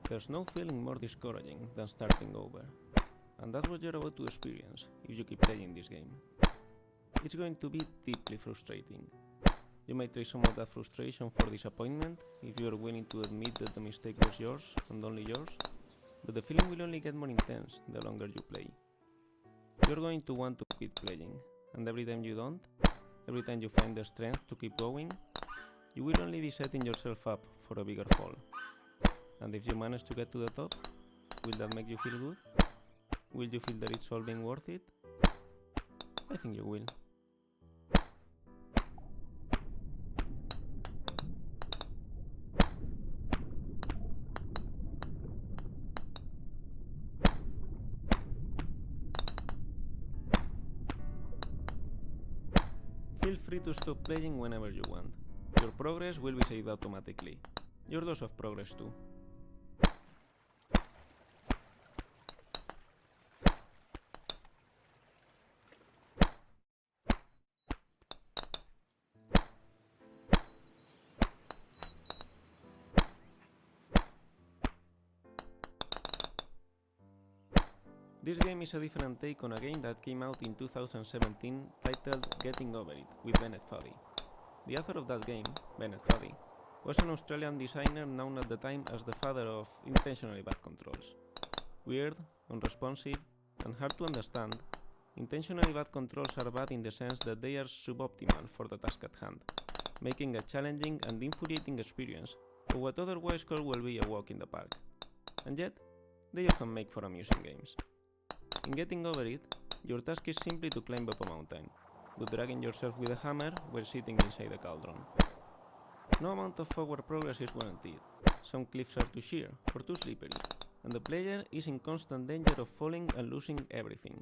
There's no feeling more discouraging than starting over, and that's what you're about to experience if you keep playing this game. It's going to be deeply frustrating. You might trade some of that frustration for disappointment if you're willing to admit that the mistake was yours and only yours, but the feeling will only get more intense the longer you play. You're going to want to quit playing, and every time you don't, every time you find the strength to keep going, you will only be setting yourself up for a bigger fall. And if you manage to get to the top, will that make you feel good? Will you feel that it's all been worth it? I think you will. Feel free to stop playing whenever you want. Your progress will be saved automatically. Your loss of progress too. This game is a different take on a game that came out in 2017 titled Getting Over It with Bennett Foddy. The author of that game, Bennett Foddy, was an Australian designer known at the time as the father of intentionally bad controls. Weird, unresponsive, and hard to understand, intentionally bad controls are bad in the sense that they are suboptimal for the task at hand, making a challenging and infuriating experience of what otherwise could well be a walk in the park. And yet, they often make for amusing games. In Getting Over It, your task is simply to climb up a mountain, but dragging yourself with a hammer while sitting inside a cauldron. No amount of forward progress is guaranteed. Some cliffs are too sheer or too slippery, and the player is in constant danger of falling and losing everything.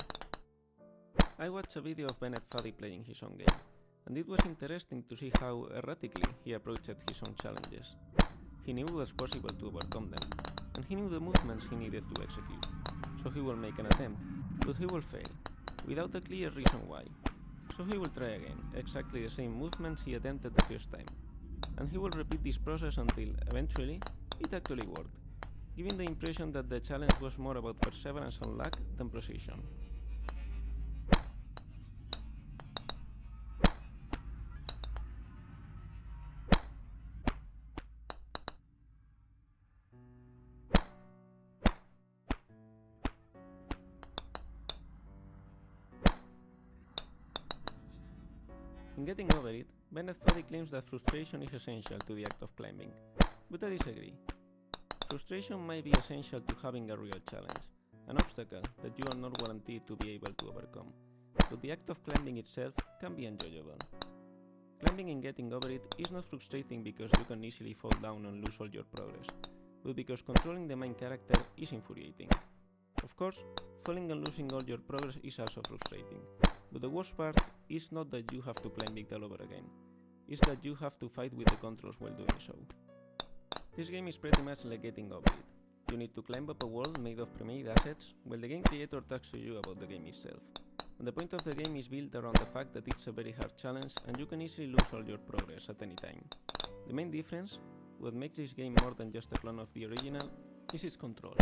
I watched a video of Bennett Foddy playing his own game, and it was interesting to see how erratically he approached his own challenges. He knew it was possible to overcome them, and he knew the movements he needed to execute. So he will make an attempt, but he will fail, without a clear reason why. So he will try again, exactly the same movements he attempted the first time. And he will repeat this process until, eventually, it actually worked, giving the impression that the challenge was more about perseverance and luck than precision. In Getting Over It, Bennett Foddy claims that frustration is essential to the act of climbing, but I disagree. Frustration might be essential to having a real challenge, an obstacle that you are not guaranteed to be able to overcome, but the act of climbing itself can be enjoyable. Climbing and Getting Over It is not frustrating because you can easily fall down and lose all your progress, but because controlling the main character is infuriating. Of course, falling and losing all your progress is also frustrating, but the worst part is not that you have to climb it all over again, it's that you have to fight with the controls while doing so. This game is pretty much like Getting Over It. You need to climb up a wall made of pre-made assets while the game creator talks to you about the game itself. And the point of the game is built around the fact that it's a very hard challenge and you can easily lose all your progress at any time. The main difference, what makes this game more than just a clone of the original, is its controls.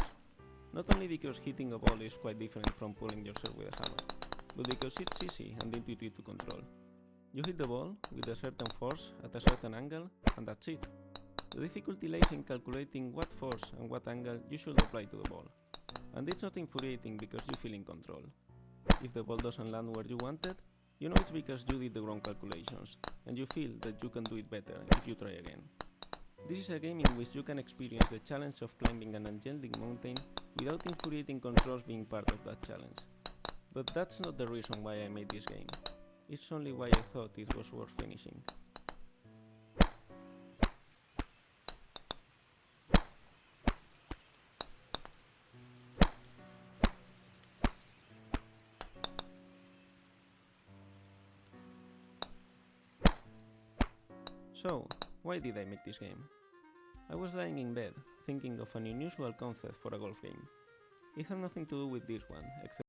Not only because hitting a ball is quite different from pulling yourself with a hammer, but because it's easy and intuitive to control. You hit the ball with a certain force at a certain angle, and that's it. The difficulty lies in calculating what force and what angle you should apply to the ball. And it's not infuriating because you feel in control. If the ball doesn't land where you wanted, you know it's because you did the wrong calculations, and you feel that you can do it better if you try again. This is a game in which you can experience the challenge of climbing an enchanting mountain without infuriating controls being part of that challenge. But that's not the reason why I made this game. It's only why I thought it was worth finishing. So, why did I make this game? I was lying in bed, thinking of an unusual concept for a golf game. It had nothing to do with this one, except